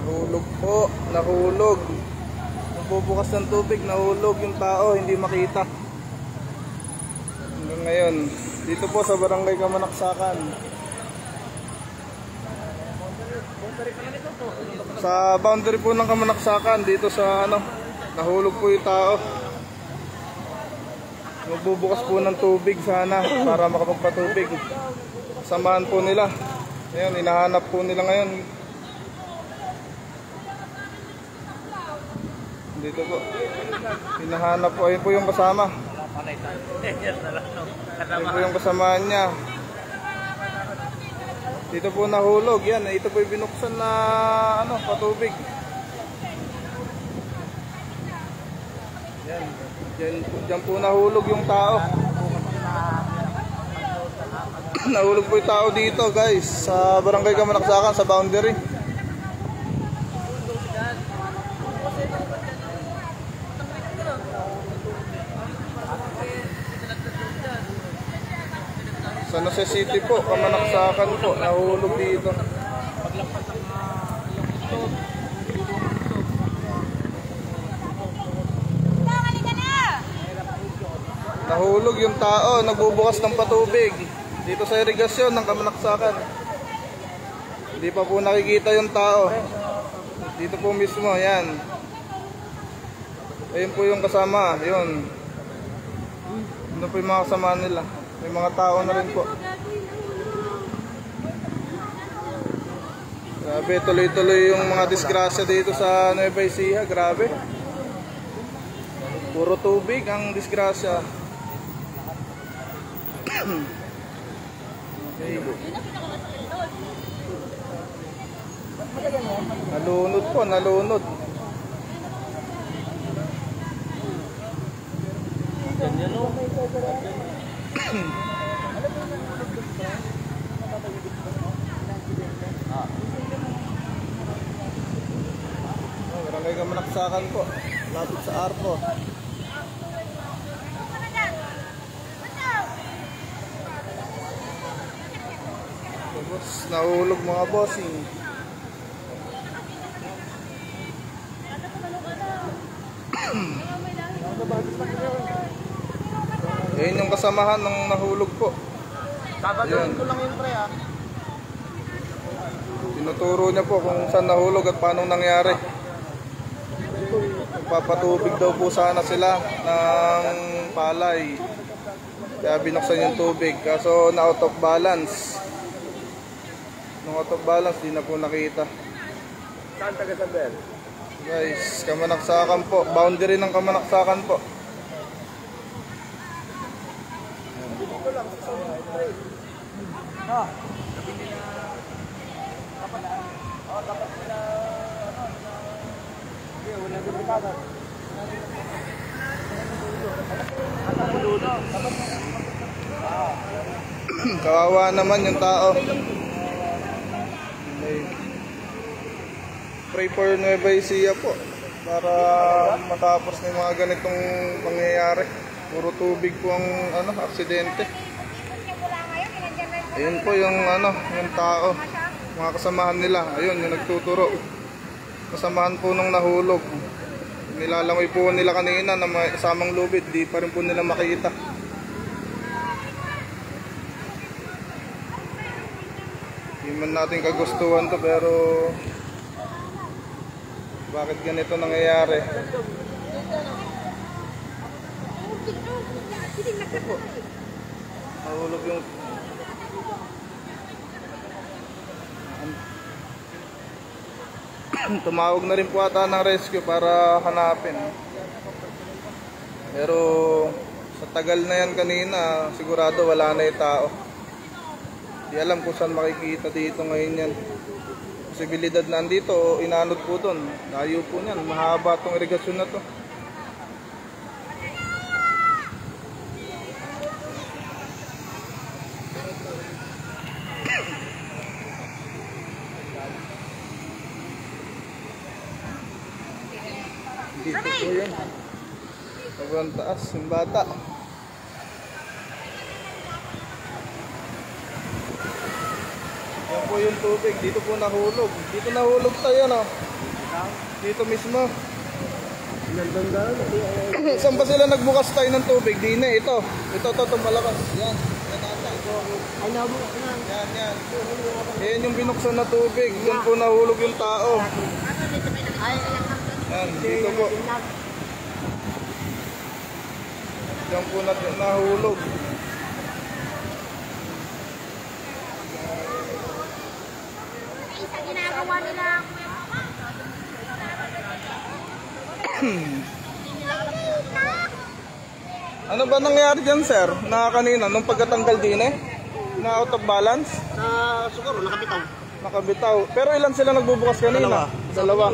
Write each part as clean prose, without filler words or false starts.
Nahulog po, nahulog. Nagbubukas ng tubig, nahulog yung tao, hindi makita. Hanggang ngayon, dito po sa Barangay Kamanaksakan. Sa boundary po ng Kamanaksakan, dito sa nahulog po yung tao. Magbubukas po ng tubig sana para makapagpatubig. Samahan po nila. Ayun, hinahanap po nila ngayon. Dito po. Hinahanap po. Ayun po yung kasama. Ayun po yung kasamaan niya. Dito po nahulog. Yan, ito po yung binuksan na patubig. Yan. Diyan po nahulog yung tao. Nahulog po yung tao dito, guys, sa Barangay Kamanaksakan, sa boundary. Sa Nasa City po, Kamanaksakan po, nahulog dito. Nahulog yung tao, nagbubukas ng patubig dito sa irigasyon ng Kamanaksakan. Hindi pa po nakikita yung tao. Dito po mismo, yan. Ayun po yung kasama, yun. Ano po yung mga kasama nila. May mga tao na rin po. Grabe, tuloy-tuloy yung mga disgrasya dito sa Nueva Ecija, grabe. Puro tubig ang disgrasya. Okay. Nalunod po, nalunod. Barangay Kamanaksakan po, lapit sa Arco. Nahulog mga bossing. Yan yung kasamahan ng nahulog po. Sabadoin ko lang yun, pre, ha. Tinuturo niya po kung saan nahulog at paano nangyari. Papatubig daw po sana sila ng palay. Kaya binuksan yung tubig. Kaso na out of balance. Nung out of balance, di na po nakita. Saan taga Sabel? Guys, Kamanaksakan po. Boundary ng Kamanaksakan po. Dito lang sa Sabel. Ha? Sabi nila, dapat na, dapat nila, hindi, wala din brigada. Kawawa naman yung tao. Pray for Nueva Ecija po para matapos ng mga ganitong pangyayari. Puro tubig po ang aksidente. Ayun po yung yung tao, mga kasamahan nila. Ayun yung nagtuturo. Kasamahan po nung nahulog. Nilalangoy po nila kanina na may kasamang lubid, di pa rin po nila makita. Hindi man natin kagustuhan to, pero bakit ganito nangyayari? Nahulog yung tumawag na rin po ata ng rescue para hanapin. Pero sa tagal na yan kanina, sigurado wala na yung tao. Di alam kung saan makikita dito ngayon yan. Posibilidad na andito o inanod po doon. Layo po niyan. Mahaba itong irigasyon na to. Dito po yan. Sobrang taas yung bata. Yan po yung tubig. Dito po nahulog. Dito nahulog tayo, no? Dito mismo. Saan ba sila nagbukas tayo ng tubig? Di na, ito. Ito, itong malakas. Yan. Yan ata. Ay, nabukas na. Yan, yan. Yan yung binuksan na tubig. Doon po nahulog yung tao. Yan, dito po. Yan po nahulog. Sa ginagawa nila. Ano ba nangyari dyan, sir? Na kanina, nung pagkatanggal din na out of balance? Siguro, nakabitaw. Nakabitaw. Pero ilan sila nagbubukas kanina? Dalawa.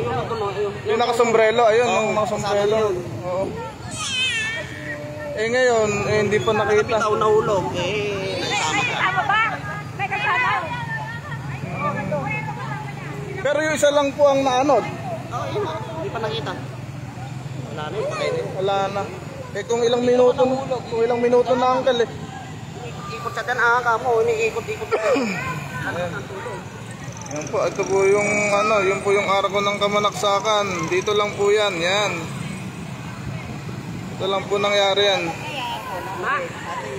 Yung nakasombrelo, ayun, yung nakasombrelo. Oo. Eh ngayon, hindi pa nakita. Nakabitaw na hulog. Tama ba? May kasama. Pero yung isa lang po ang naanod. Hindi pa nakita. Wala na yun. Wala na. Eh kung ilang minuto na uncle eh. Ikot sa tanaka kamo, iniikot-ikot na. Ayan. Yan po, ito po yung ano, yun po yung arko ng Kamanaksakan. Dito lang po yan, yan. Ito lang po nangyari yan.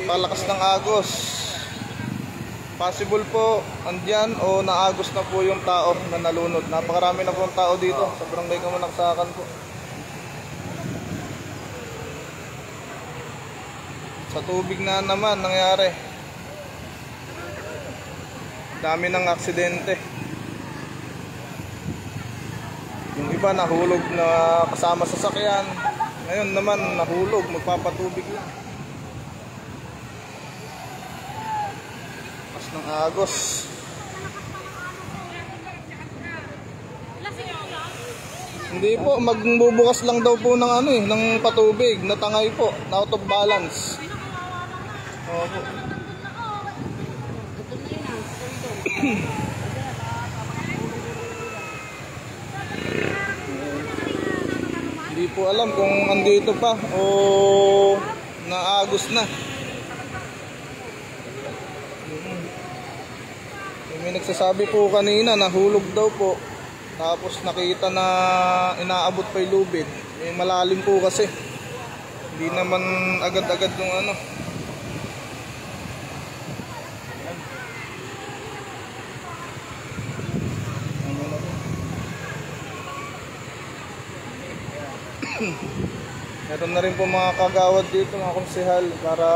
Palakas ng agos. Possible po, andyan o naagos na po yung tao na nalunod. Napakarami na po ang tao dito sa barangay Kamanaksakan po. Sa tubig na naman nangyari. Dami ng aksidente. Yung iba nahulog na kasama sa sakyan. Ngayon naman nahulog, magpapatubig lang. Pas ng agos. Hindi po, magbubukas lang daw po ng ano ng patubig, na tangay po, na out of balance. Opo. Hindi po alam kung andito pa o naagos na. May nagsasabi po kanina nahulog daw po. Tapos nakita na inaabot pa yung lubid. Eh, malalim po kasi. Hindi naman agad-agad yung ano. Meron na rin po mga kagawad dito, mga konsehal, para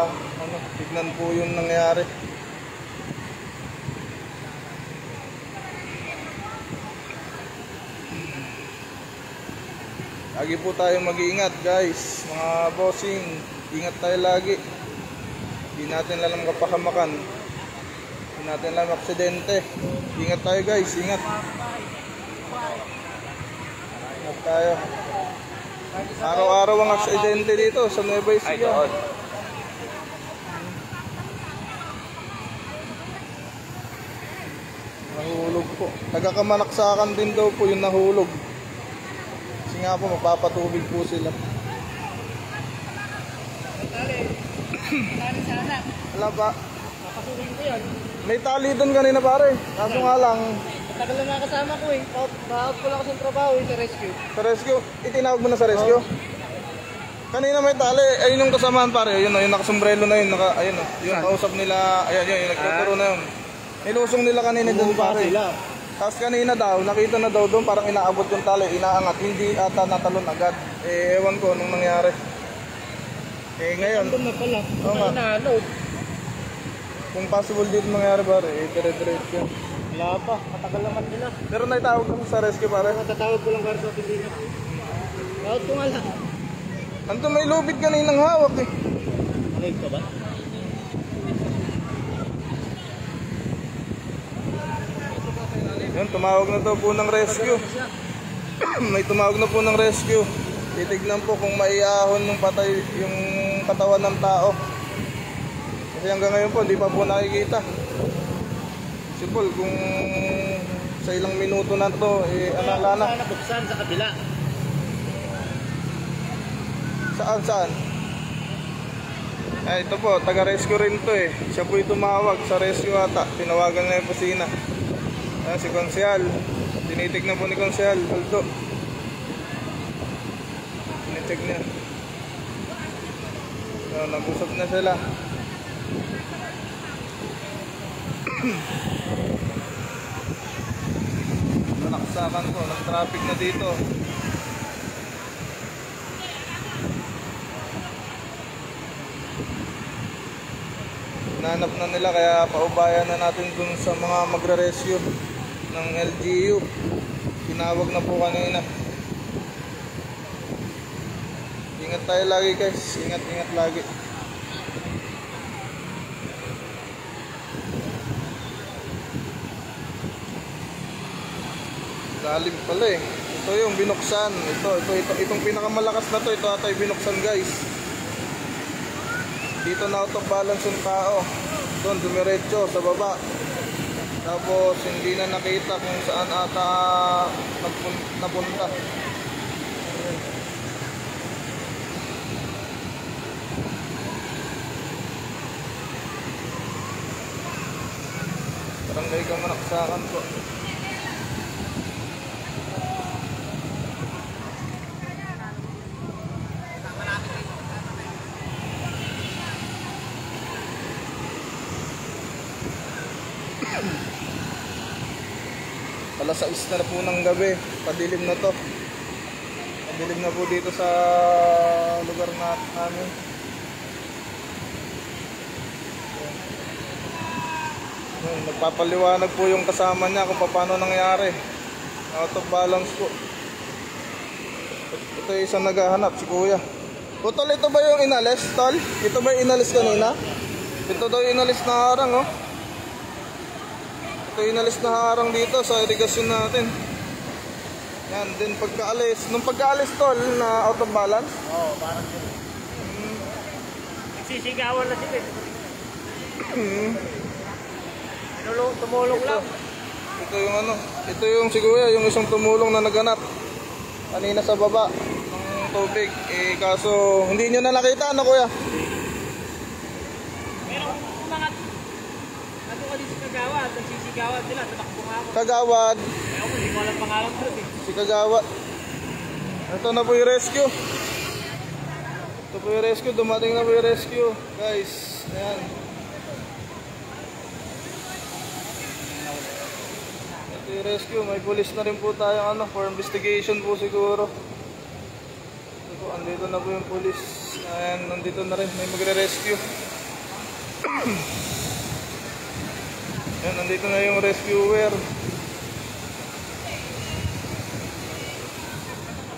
ano, tignan po yung nangyari. Lagi po tayong mag-iingat guys, mga bossing. Ingat tayo lagi. Hindi natin alam kapahamakan. Hindi natin alam aksidente. Ingat tayo guys, ingat. Ingat tayo. Araw-araw ang aksidente dito sa Nueva Ecija. Nahulog po. Taga-Kamanaksakan din daw po yung nahulog. Kasi nga po magpapatubig po sila. Wala pa. May tali doon kanina pare. Kaso nga lang, Tagal na nakasama ko eh. Bakit ko lang kasi yung trabaho sa rescue. sa rescue, itinawag mo na sa rescue? Kanina may tali, ayun yung kasamaan pare, ayun yung nakasombrelo na yun, ayun yung kausap nila, ayun yung nagtuturo na yun. Nilusong nila kanina doon pare. Tapos kanina daw, nakita na daw doon parang inaabot yung tali, inaangat, hindi ata natalon agad. Eh ewan ko nung nangyari. Eh ngayon, Doon na pala. Oo nga. Naanod. kung possible dito mangyari pare, eh dire-diretso yan. Wala pa. Matagal naman nila. Pero naitawag kami sa rescue pare. Matatawag ko lang para sa Pilipinas. Tawag ko nga lang. Ando may lubid kaninang hawak eh. Ano ka ba? Yun, tumawag na daw po ng rescue. May tumawag na po ng rescue. Titignan po kung maiahon yung patay, yung katawan ng tao. Kasi hanggang ngayon po, hindi pa po nakikita. Sipol, kung sa ilang minuto na to, eh, alala na. Sana buksan sa kabila. Saan, saan? Ay, ito po, taga-rescue rin to eh. Siya po yung tumawag sa rescue ata. Tinawagan na yung kusina. Ayan, si Konsyal. Tinitignan po ni Konsyal. Aldo. Tinicheck niya. So, nag-usap na sila. Naksakan po, nag-traffic na dito. Nanap na nila kaya paubayan na natin dun sa mga magre-rescue ng LGU. Tinawag na po kanina. Ingat tayo lagi guys, ingat lagi. Lalim pala eh. Ito yung binuksan. Itong pinakamalakas na to. Ito ata yung binuksan guys. Dito na auto balance yung tao. Doon dumiretso sa baba. Tapos hindi na nakita kung saan ata napunta. Barangay Kamanaksakan po. Alas 6 na po ng gabi, padilim na to. Padilim na po dito sa lugar namin. Nagpapaliwanag po yung kasama niya kung paano nangyari. Out of balance po. Ito yung isang naghahanap, si Kuya. Tol, ito ba yung inalis, Tol? Ito ba yung inalis kanina? Ito daw yung inalis na harang, oh. Ito inalis na harang dito sa irigasyon natin. Yan, din pagkaalis. Nung pagkaalis tol na out of balance? Oo, parang yun. Nagsisigawan na sila. Tumulong lang. Ito yung ano, ito yung siguro yung isang tumulong na naganap kanina sa baba ng tubig. Eh kaso hindi nyo na nakita, ano kuya? Kagawad, nagsisigawan sila, tumakbo nga ako. Kagawad. Ayaw ko, hindi ko alam pangalan ko eh. Si Kagawad. Ito na po yung rescue. Ito po yung rescue, dumating na po yung rescue. Guys, ayan. Ito yung rescue, may police na rin po tayo ano, for investigation po siguro. Ito po, andito na po yung police. Ayan, nandito na rin, may magre-rescue. Yan, nandito na yung rescuer.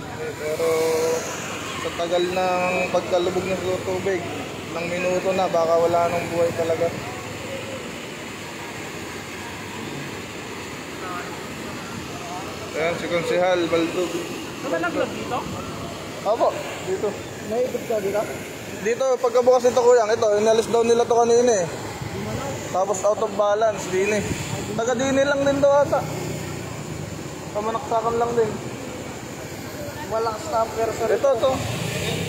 Okay, pero sa tagal ng pagkalubog ng tubig, ng minuto na, baka wala nang buhay talaga. Ayan, si Konsehal Baldog. Nalaglag dito? Opo, dito. Naikot ka dito? Dito, pagkabukas nito kuya, ito, inalis daw nila to kanina eh. Tapos out of balance, dini. Taga dini lang din daw ata. Kamanaksakan lang din. Walang staff person. Ito, to.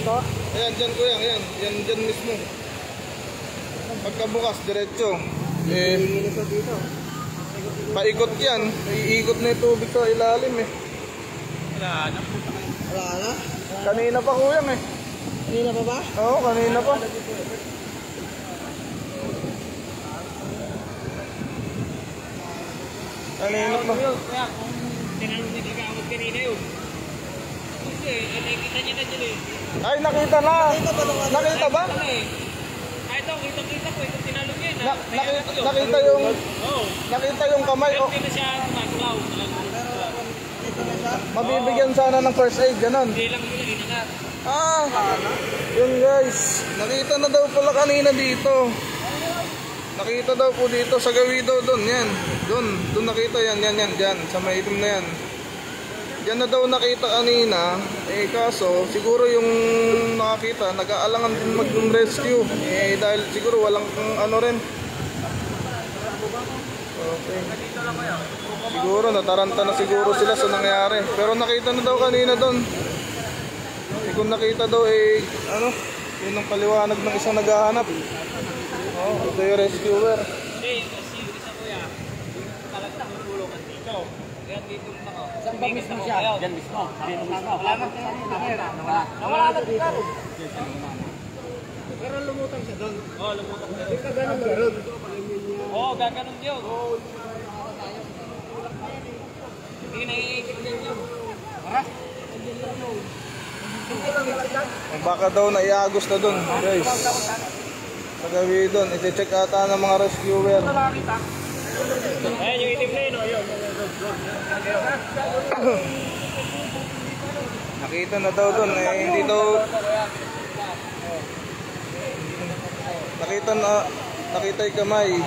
Ito? Ayan, dyan kuya, ayan. Yan, dyan mismo. Pagkabukas, diretso. Eh, Ito dito. paikot yan. Iikot na yung tubig sa ilalim eh. Wala na. Wala na? Kanina pa kuya eh. Kanina pa ba? Oo, kanina pa. Kanina pa. Kaya kung tinanong niya Kagawad kanina yun. Kasi nakikita niya na dyan eh. Ay, nakita na. Nakita ba? Kahit ako, kita-kita ko. Ito tinanong niya. Nakita yung... Oo. Nakita yung kamay. Pero Oh, hindi na siya gumagalaw. mabibigyan sana ng first aid, ganon. Hindi lang yun, inangat. Ah, yun guys. Nakita na daw pala kanina dito. Nakita daw po dito sa gawi daw doon. Yan. Doon nakita yan. Dyan. Sa maitim na yan. Diyan na daw nakita kanina. Eh kaso, siguro yung nakakita, nag-aalangan din mag-rescue. Eh dahil siguro walang ano rin. Okay. Siguro nataranta na siguro sila sa nangyari. Pero nakita na daw kanina doon. Si ko nakita daw eh, ano, yun ang paliwanag ng isang naghahanap. Oh, ito yung rescuer. Hindi, kasi yung isa kuya, talagang tutulungan dito. Kaya dito na ako. Saan ba mismo siya? Diyan mismo. Dito mismo. Wala na. Nawala na dito. Pero lumutang siya doon. Oo, lumutang na. Hindi ka ganun. Oo, gaganon yun. Hindi naiintindihan yun. Baka daw naiagos na dun, guys. Pagawi dun, iti-check ata ng mga rescuer. Ayan yung itim na yun, o yun. Nakita na daw dun, eh, hindi daw... Nakita yung kamay.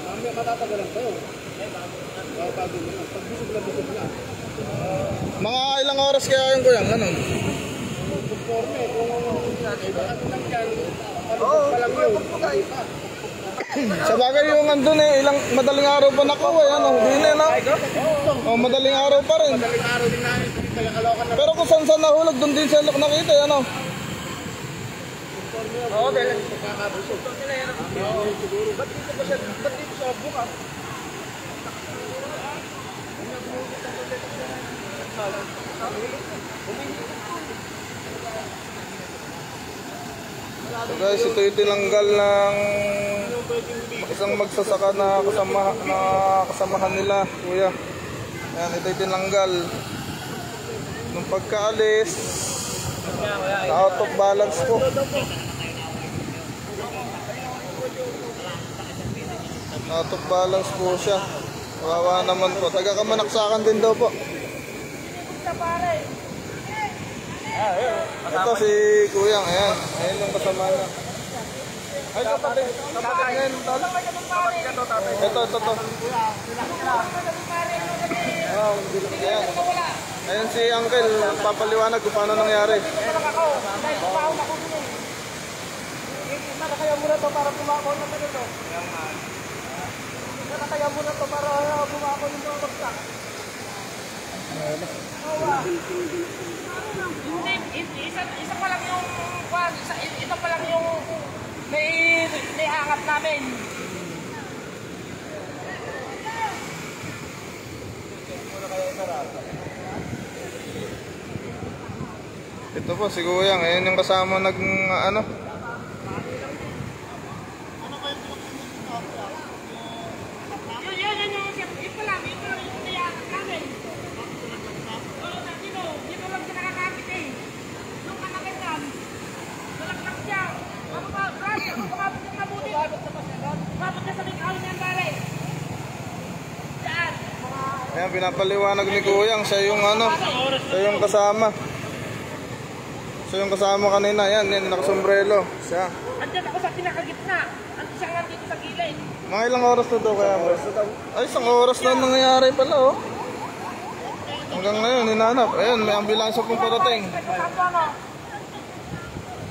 Mamaya matatagalan kayo. Bago mo na. Pag busog na. Mga ilang oras kaya yung kuyang, ano? Conforme, kung ano lang yan, palubog pa lang yun. Sa bagay yung andun eh, ilang madaling araw pa nakuha, ano? Hindi na, no? Oh, madaling araw pa rin. Madaling araw din namin, kaya kalokan na. Pero kung saan nahulog, doon din siya nakita, ano? Oo, dahil pagkakabusog. Oo, siguro. Ba't dito sa buka? So guys, ito yung tinanggal ng isang magsasaka na kasamahan nila, kuya. Ayan, ito yung tinanggal. Nung pagkaalis, na out of balance po. Out of balance po siya. Kawawa naman po. Taga Kamanaksakan din daw po. Ito si Kuyang, ayan. Ayan yung kasama na. Ay, tatay. Tatay ngayon, tol. Ito. Ayan. Ayan si Uncle. Papaliwanag kung paano nangyari. Kaya muna to para bumakon na ito. Kaya muna to para bumakon yung mga bagsak. Hindi, isa pa lang yung ito pa lang yung naiangat namin. Ito po si Kuyang. Ayan yung kasama ano. Ito lang yung naiangat namin. Dito lang siya nakakapit eh. Nung kanakin yan, nalaktak siya. Ano ba, Brad? Kumapit niya mabuti. Kumapit niya sa may kaon niyan, pare. Diyan. Ayan, pinapaliwanag ni Kuyang. Siya yung ano, siya yung kasama. Siya yung kasama kanina. Yan, nakasombrelo. Siya. Andiyan ako sa pinakagitna. Andiyan siya nga dito sa gilid. Mga ilang oras na daw kaya? Ay, isang oras na nangyayari pala, oh. Hanggang ngayon, hinanap. Ayun, may ambulansya pong parating.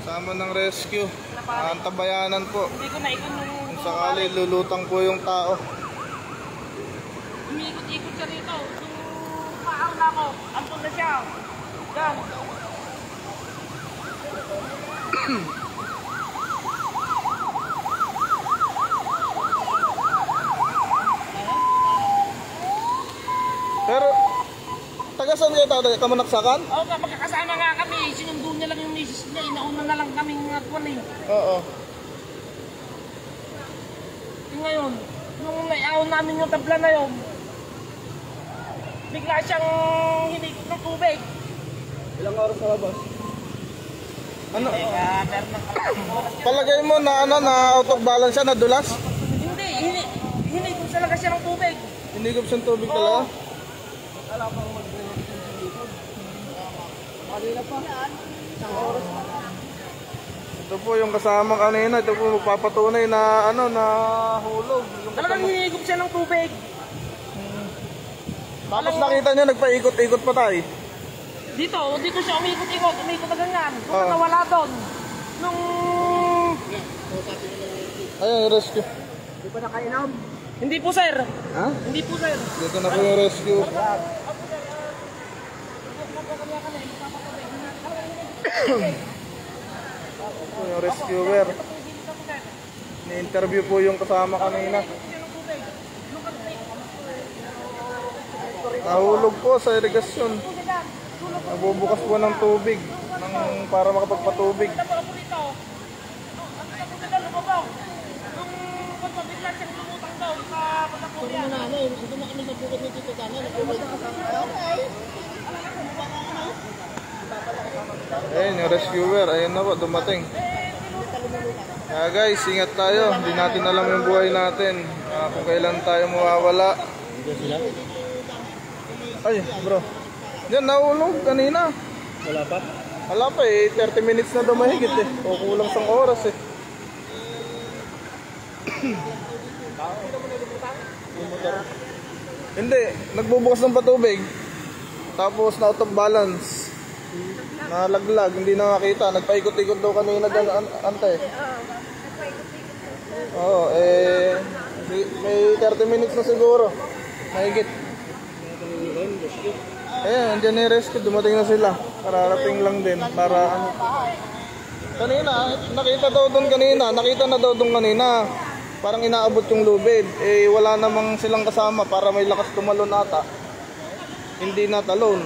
Sama ng rescue. Antabayanan po. Hindi ko na ikon nung Kung sakali, lulutang po yung tao. umiikot-ikot siya rito. Nung paaw na ako, ampun na siya. Yan. Pero, taga saan kayo tatay? Kamanaksakan? Oo, magkakasama nga kami. Sinundo niya lang yung misis niya. Inauna na lang kami mga kuwan eh. Oo. Ngayon, nung naiaw namin yung tabla na yun, bigla siyang hinikot ng tubig. Ilang oras na labas? Ano? Meron ng Palagay mo na ano, na out of balance siya, nadulas? Hindi, hinikot talaga siya ng tubig. Hinigop siyang tubig talaga? Alam pang mag-buhat ng likod. Kanina pa. Isang oras na. Ito po yung kasama kanina. Ito po magpapatunay na ano, na hulog. Yung Talagang hinikot siya ng tubig. Tapos nakita niya, nagpaikot-ikot pa tayo. Dito siya umikot-ikot na ganyan. Kung Oo. nawala doon. nung... Ayun, rescue. Hindi pa nakainom. Hindi po, sir. Ha? Hindi po, sir. Dito na po yung rescue. Ito yung rescuer. Ni-interview po yung kasama kanina. Nahulog po sa irigasyon. Nabubukas po ng tubig para makapagpatubig. Ayun yung rescuer, ayun na po, dumating. Kaya guys, ingat tayo. Hindi natin alam yung buhay natin. Kung kailan tayo mawawala. Ay, bro. Yan, nahulog kanina. Wala pa? Wala pa eh, 30 minutes na daw mahigit eh. O kulang sang oras eh. Hindi, nagbubukas ng patubig. Tapos na out of balance. Nalaglag, hindi na makita. Nagpaikot-ikot daw kanina dyan, ante. Oo, may 30 minutes na siguro. Mahigit. Ayan, andyan na yung rescue. Dumating na sila. Kararating lang din. Para ano. Kanina, nakita na daw doon kanina. Parang inaabot yung lubid. Eh, wala namang silang kasama para may lakas tumalon ata. Hindi natalon.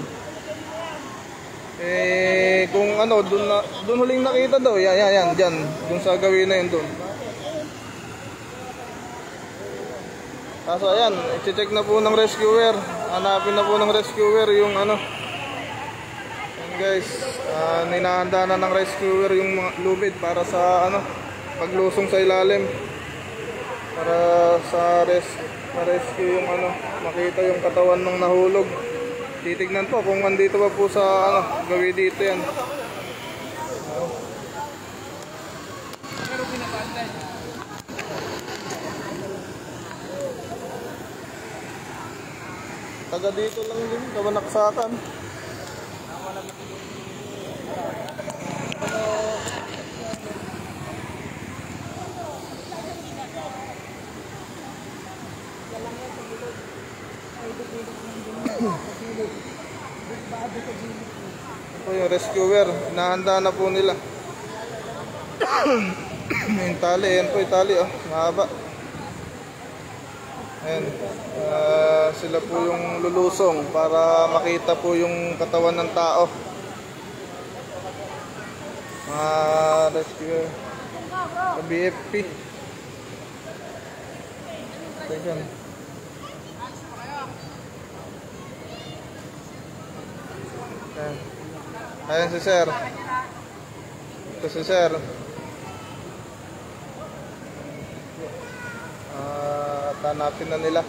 Eh, kung ano, doon huling nakita daw. Yan, dyan. Doon sa gawin na yun doon. Kaso ayan, i-check na po ng rescuer. Hanapin na po ng rescuer yung ano. Ayan guys, ninahanda na ng rescuer yung mga lubid para sa ano, paglusong sa ilalim. Para sa rescue yung ano, makita yung katawan ng nahulog. Titignan po kung andito pa po sa ano, gawin dito yan. Taga dito lang din, Kabanaksakan. Ito yung rescuer, nahanda na po nila. Yung tali, yan po yung tali, oh, mahaba. Ayan, sila po yung lulusong para makita po yung katawan ng tao. Mga rescuer sa BFP. Ayan. Ayan si sir. Ito si sir. Hanapin na nila.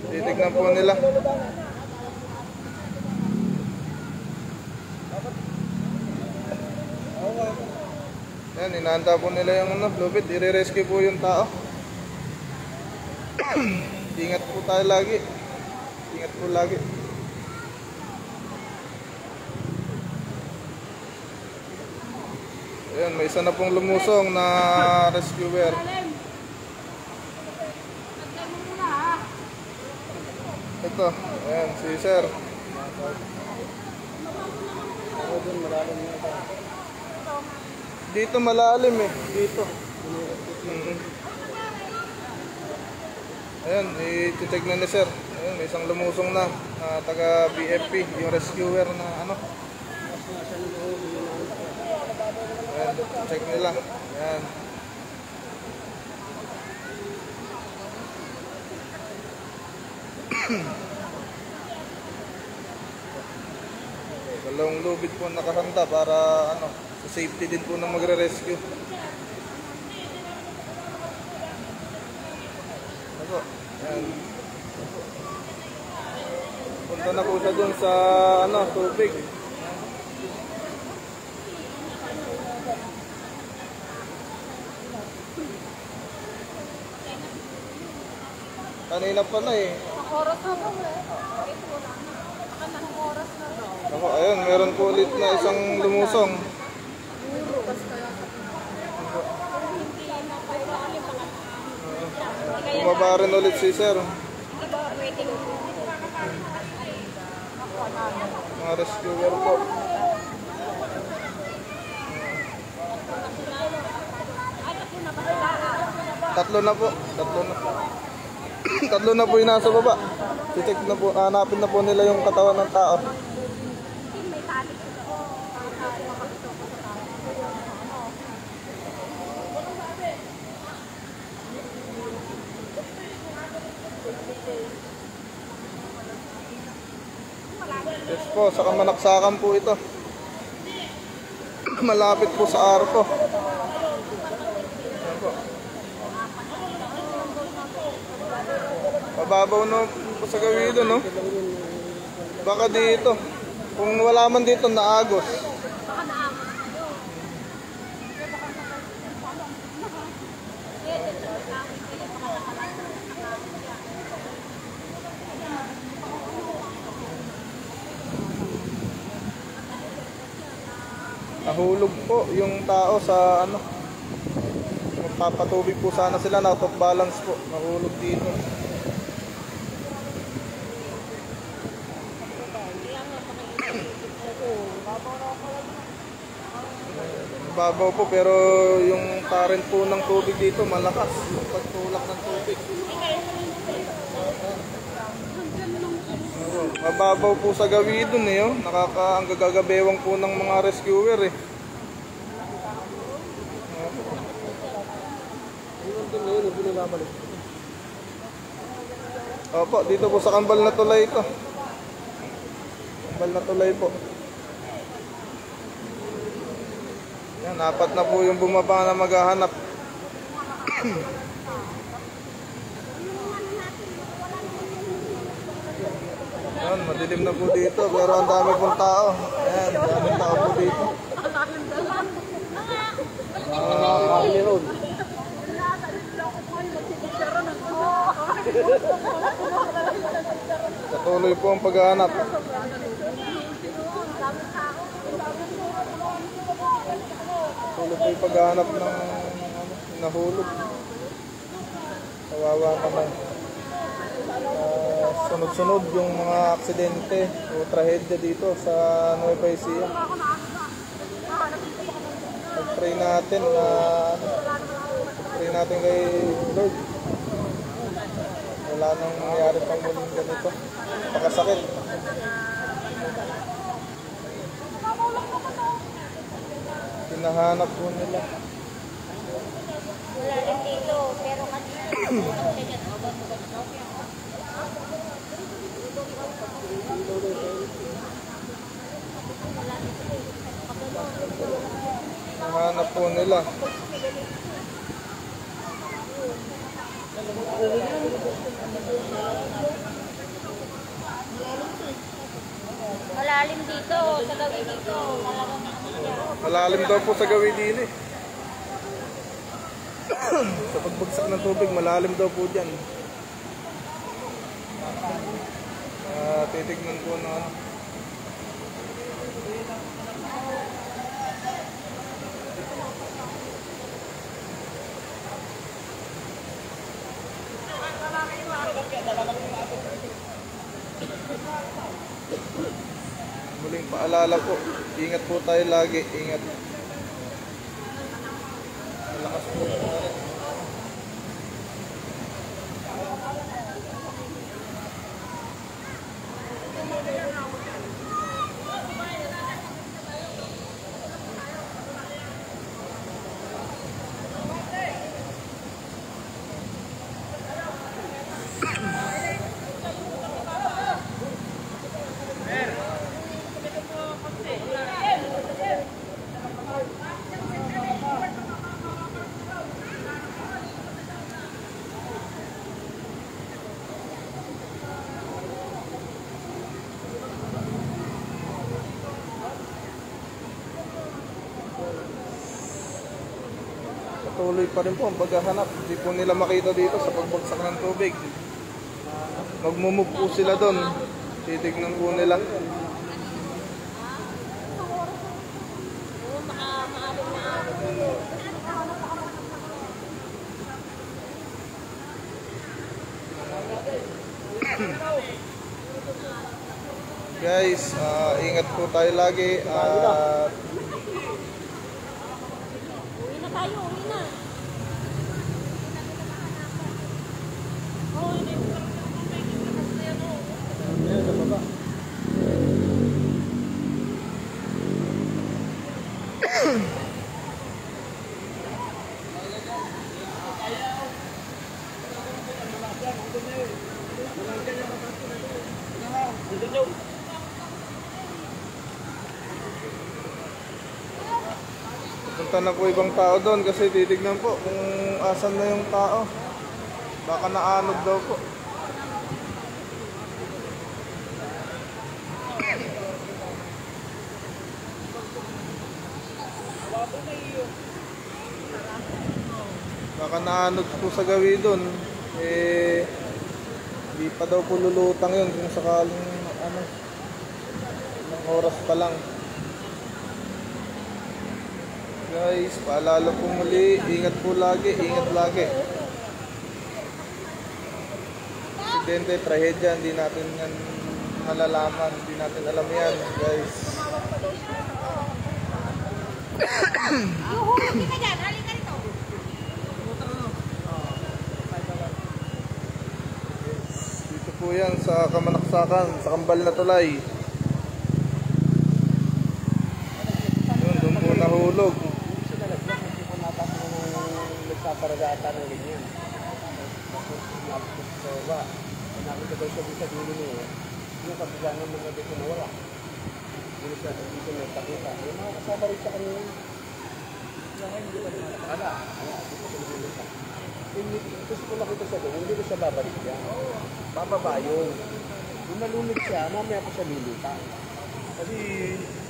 Titignan po nila. Yan, inahanda po nila yung ano, lubid. I-rescue po yung tao. Ingat po tayo lagi. Ingat po lagi. Ayan, may isa na pong lumusong na rescuer. Ito, ayan, si sir. Dito malalim eh, dito. Ayan, i-check na ni sir. Ayan, may isang lumusong na, taga BFP, yung rescuer na ano. Ayan, check nila. Ayan. Dalawang lubid po nakahanda para ano, sa safety din po ng magre-rescue. Ako, ayan. Punta na po siya dun sa ano, tubig. Kanina pa na eh. Oras na po eh. Oras na daw. Ako, ayun, meron po ulit na isang lumusong. Bumaba rin ulit si sir. Mga rescuer po. Tatlo na po. Tatlo na po yung nasa baba. Titik na po, hanapin na po nila yung katawan ng tao. Yes po, sa Kamanaksakan po ito. Malapit po sa Arco. Ayan po. Mababaw na po sa Gawido, no? Baka dito. Kung wala man dito, naagos. Nahulog po yung tao sa ano. Magpapatubig po sana sila, na out of balance po. Nahulog dito. Babaw po, pero yung current po ng tubig dito malakas. Yung pagtulak ng tubig. Mababaw po sa Gawidon eh, oh. Ang gagagabewang po ng mga rescuer eh. Opo, dito po sa Kambal na Tulay ito. Kambal na Tulay po. Yan, apat na po yung bumaba na maghahanap. Yan, madilim na po dito, pero ang dami pong tao. Yan, daming tao po dito. Patuloy po ang paghahanap. Patuloy po yung paghahanap ng nahulog. Kawawa naman. Sunod-sunod yung mga aksidente o trahedya dito sa Nueva Ecija. Pag-pray natin na pray natin kay Lord. Wala nang nangyari pang muling ganito. Pakasakit. Hinahanap po nila. Wala rin dito, pero kasi Hinahanap po nila. malalim dito, sa gawin dito. Malalim daw po sa Gawidin eh. Sa pagbagsak ng tubig, malalim daw po dyan. Titignan po na muling paalala po, ingat po tayo lagi, ingat. Malakas po. Patuloy pa rin po ang paghahanap. Hindi po nila makita dito sa pagbagsak ng tubig. Magmumove po sila doon. Titignan po nila. Guys, ingat po tayo lagi at Uwi na tayo, uwi na. Oo, hindi ko lang Ayan, sa baba. punta na po ibang tao doon kasi titignan po kung asan na yung tao. Baka naanod daw po. Baka naanod po sa gawi doon. Hindi pa daw po lulutang yun kung sakaling ng oras pa lang. Guys, paalala po muli, ingat po lagi, ingat lagi. Aksidente, trahedya, hindi natin yan malalaman, hindi natin alam yan, guys. Yuhulog ka dyan, halika rito. Dito po yan sa Kamanaksakan, sa Kambal na Tulay. Yun, doon po nahulog. Nagsaparagata ng ganyan. Tapos sa baba. Nakita daw siya sa dulo niya. Yung kabila ng mga dito na wala. Hindi siya dito nagpakita. Yung mga kasama rin sa kanina. Hindi pa rin nakakala. Dito sa dulo siya. Kasi kung nakita siya doon, hindi ko siya babalik yan. Bababa yun. Kung nalunod siya, mamaya pa siya luluta. Kasi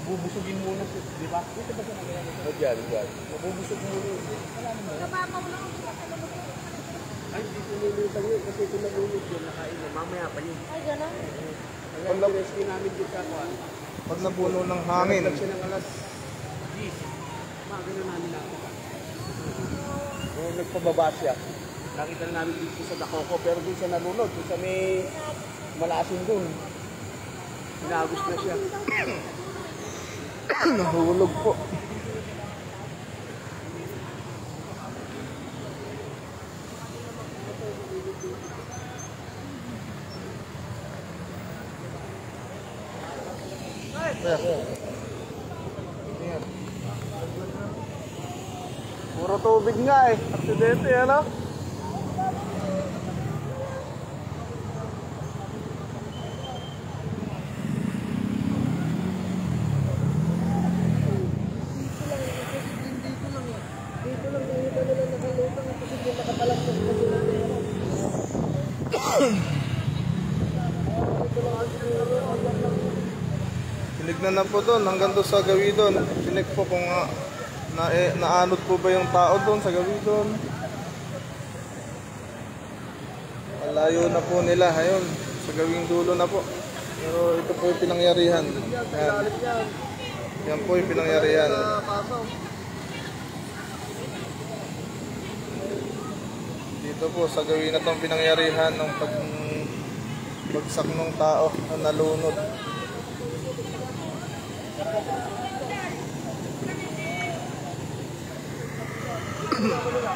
bubusugin muna siya, di ba? Dito ba siya naglalagay? O dyan. Mabubusog muna yun. Kababaw lang ang Ay, dito nilutang yun. Kasi kung nalunod yun, nakain na. Mamaya pa yun. Ay, gano'n. Kaya rescue namin dito sa kuwan. Pag napuno ng hangin, Naglag siya ng alas 10. Magano namin ako. Nung nagpababa siya, nakita na namin dito sa Dakoko. Pero doon siya nalunod. Doon sa may malasin doon. Sinagos na siya. nahulog po. Ayan. Puro tubig nga eh. Aksidente, ano? Tinignan na po doon, hanggang doon sa gawi doon. Sinek po kung naanod po ba yung tao doon sa gawi doon. Malayo na po nila, ayun, sa gawing dulo na po. Pero ito po yung pinangyarihan. Yan, yan po yung pinangyarihan. Dito po sa gawin na itong pinangyarihan ng pagbagsak ng tao na nalunod.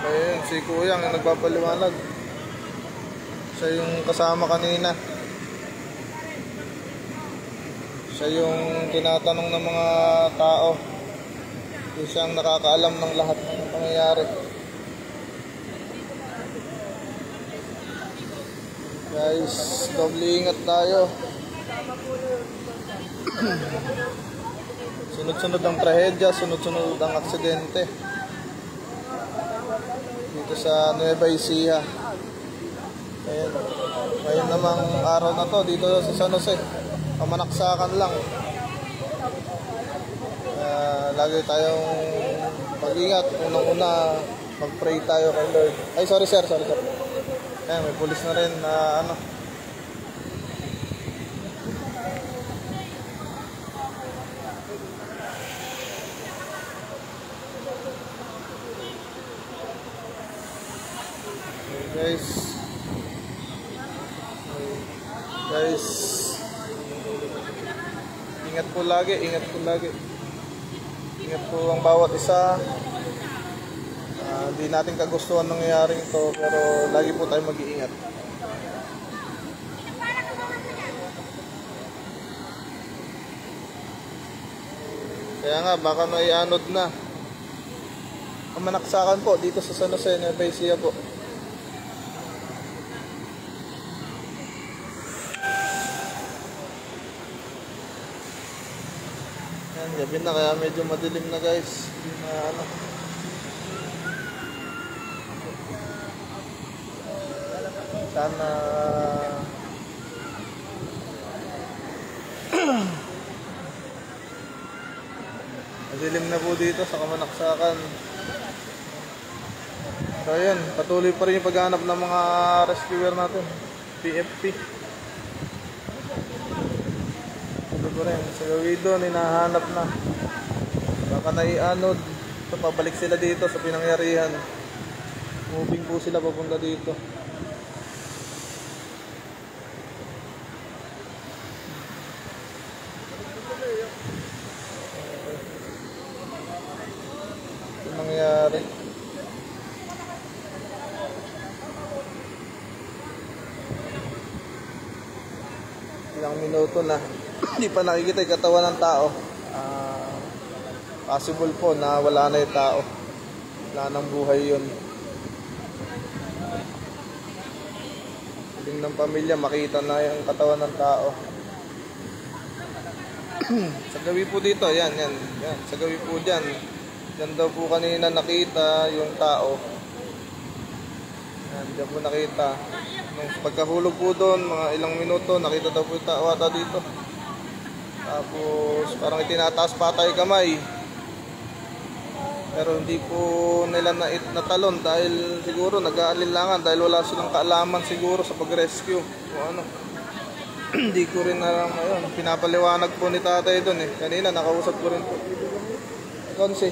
Ayun, si Kuyang yung nagpapaliwanag. Siya yung kasama kanina. Siya yung tinatanong ng mga tao. Hindi siyang nakakaalam ng lahat ng pangyayari. Guys, doble ingat tayo. Sunod-sunod ang trahedya, sunod-sunod ang aksidente. Dito sa Nueva Ecija. Ayan. Ngayon namang araw na to, dito sa San Jose. Kamanaksakan lang. Lagi tayong mag-ingat. Unang-una, mag-pray tayo kay Lord. Ay, sorry sir. Ayan, may pulis na rin na ano. Guys, po lagi, ingat po lagi. Ingat po ang bawat isa. Hindi natin kagustuhan nangyayaring ito, pero lagi po tayo mag-iingat. Kaya nga, baka maianod na. Kamanaksakan po dito sa San Jose, Nueva Ecija po. Yan, gabi na kaya medyo madilim na guys. Hindi na ano. Sana madilim na po dito sa Kamanaksakan. So ayun, patuloy pa rin yung paghanap ng mga rescuer natin, PFP. Ito po rin, sa Gawido, hinahanap na. Baka naianod, so pabalik sila dito sa pinangyarihan. Moving po sila papunta dito. Ito nangyari. Ilang minuto na hindi pa nakikita yung katawan ng tao. Possible po na wala na yung tao, wala nang buhay yun. Piling ng pamilya makita na yung katawan ng tao. Sa gabi po dito, yan, sa gabi po dyan, dyan daw po kanina nakita yung tao. Yan, dyan po nakita. Nung pagkahulog po doon, mga ilang minuto, nakita daw po yung tao ata dito. Tapos parang itinataas pa tayo kamay. Pero hindi po nila natalon dahil siguro nag-aalinlangan dahil wala silang kaalaman siguro sa pag-rescue o ano. Hindi ko rin alam ngayon. Pinapaliwanag po ni tatay doon eh. Kanina nakausap ko rin po. Konsi.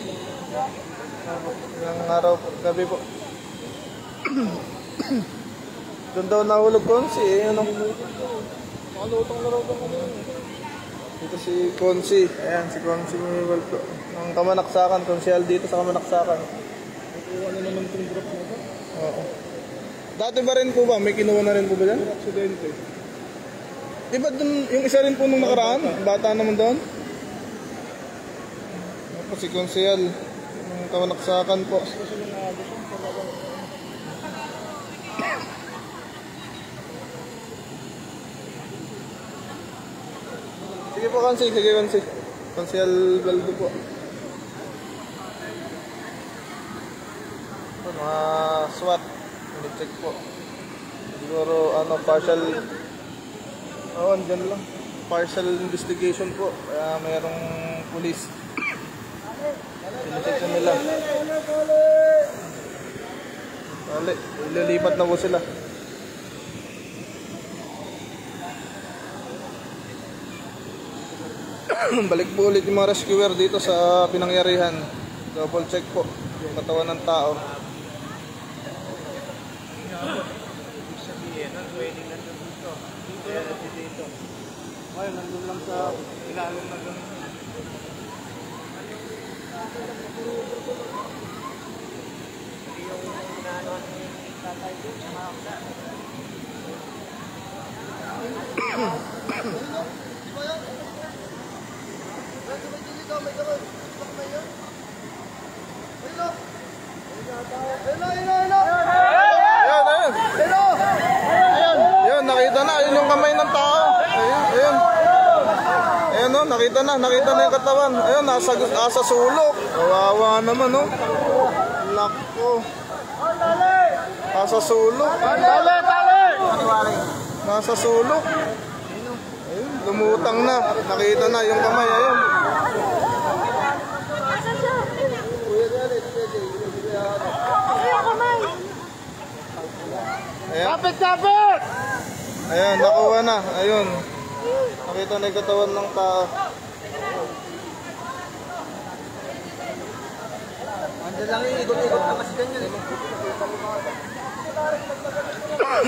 Ilang araw po, gabi po. Doon daw nahulog Konsi eh. Ano? Nakalutang na raw daw kami. Dito si Konsi. Ayan, si Konsi Walto. Ang Kamanaksakan, konsyal dito sa Kamanaksakan. Nakuha na naman itong drop na ito. Oo. Dati ba rin po ba? May kinuha na rin po ba dyan? Aksidente. Diba dun, yung isa rin po nung nakaraan? Bata naman doon? Ako si konsyal. Ang Kamanaksakan po. Sige po Konsi, sige Konsi. Konsyal Baldo po. Mga SWAT, check po. Siguro ano, partial, andyan lang. Partial investigation po. Kaya mayroong police. Sinecheck po nila. Dali, ililipat na po sila. Balik po ulit yung mga rescuer dito sa pinangyarihan. Double check po yung katawan ng tao. Sabihin, ang pwedeng nandun dito. Dito. Ay, nandun lang sa ilalim na doon. Ayun, nakita na. Ayun yung kamay ng tao. Ayun. Ayun no, nakita na yung katawan. Ayun, nasa sulok. Kawawa naman no. Nako. Nasa sulok. Nasa sulok. Ayun, lumutang na. Nakita na yung kamay. Ayun. Ayan. Kapit! Ayan, nakuha na. Ayun. Nakita na yung katawan ng tao. Andyan lang yung ikot-ikot na kasi ganyan.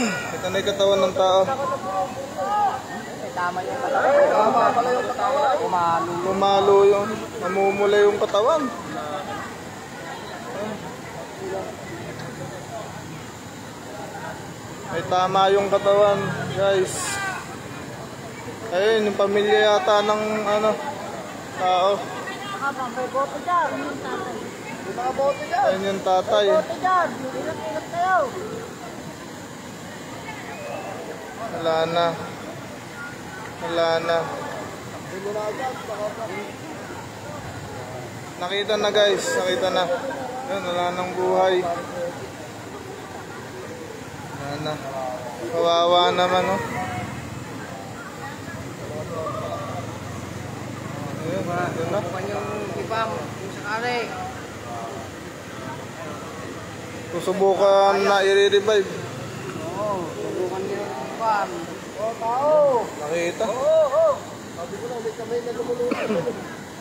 Nakita na yung katawan ng tao. Tama yung katawan. Tama pala yung katawan. Pumalo yung, namumula yung katawan. May tama yung katawan, guys. Ayun, yung pamilya yata ng ano, tao. May boto dyan. May mga bote dyan. Ayun yung tatay. Boto dyan. Ingat kayo. Wala na. Wala na. Nakita na guys, nakita na. Ayun, wala nang buhay. Wala na. Kawawa naman, oh. Ayun, ayun na. Yung ibang, yung sakali. Susubukan na i-revive. Oo, subukan nyo yung ibang. Oo, tao. Nakita. Oo. Sabi ko na, may kamay na lumulunod.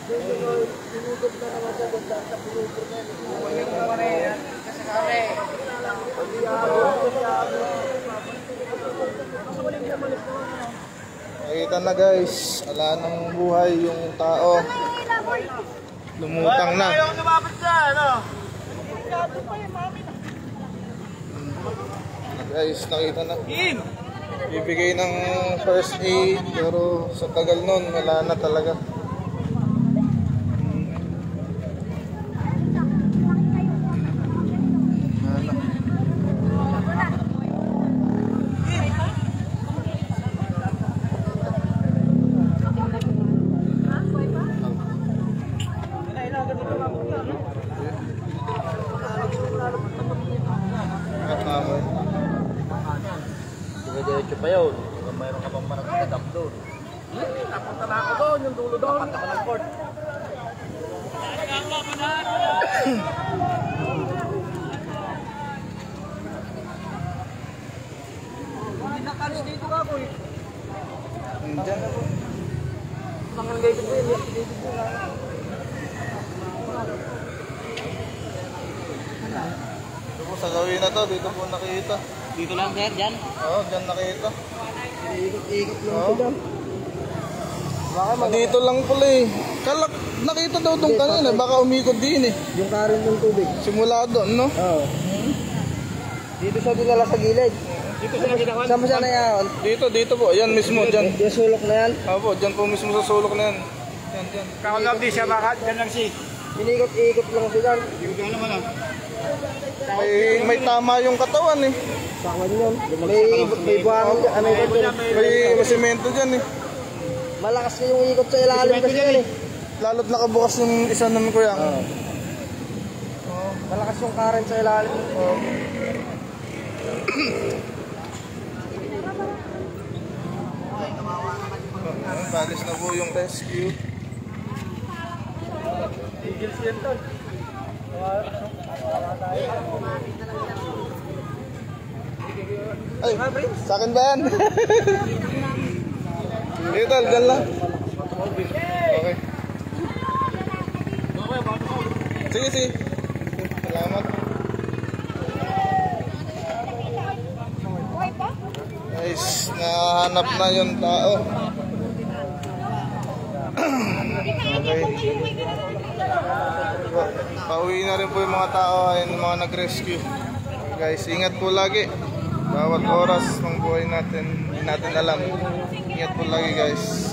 Sinugod na naman sa ganda sa pinugod na. Subukan nyo yung pare. Kasakali. Nakita na guys, wala nang buhay yung tao. Lumutang na. Guys, nakita na. Bibigay ng first aid pero sa tagal nun, wala na talaga. Diretso pa yun. Mayroon ka pang parang kadap doon. Napunta na ako doon, yung dulo doon. Napunta ka ng court. Hindi nakalis dito ka ko eh. Nandyan. Mga dito po yun. Dito po sa gawin na to, dito po nakita. Dito lang sir, dyan. Oo, dyan nakita. Ikot-ikot lang Oo. sila. Dito lang pala eh. Kalak, nakita daw itong kanina, baka umikot din eh. Yung karin ng tubig. Simula doon, no? Oo. Dito siya dinala sa gilid. Dito sila ginawan. Saan mo siya na yan? Dito po, ayan mismo, dyan. Yung sulok na yan. Opo, dyan po mismo sa sulok na yan. Dyan. Kakalab di siya baka, dyan lang si. Inikot-ikot lang sila. Yung gano'n naman ah. May tama yung katawan eh. Sakwan yun. May buhangin dyan. Ano yun? May semento dyan eh. Malakas na yung ikot sa ilalim kasi yan eh. Lalo't nakabukas yung isa nun kuya. Oo. Malakas yung current sa ilalim. Balis na po yung rescue. Tigil siya ito. Ay, sa akin ba yan? Dito, dyan lang. Okay. Sige, sige. Salamat. Guys, nahanap na yung tao. Okay. Pauwi na rin po yung mga tao ay yung mga nag-rescue. Guys, ingat po lagi. Bawat oras ng buhay natin, hindi natin alam. Ingat po lagi guys.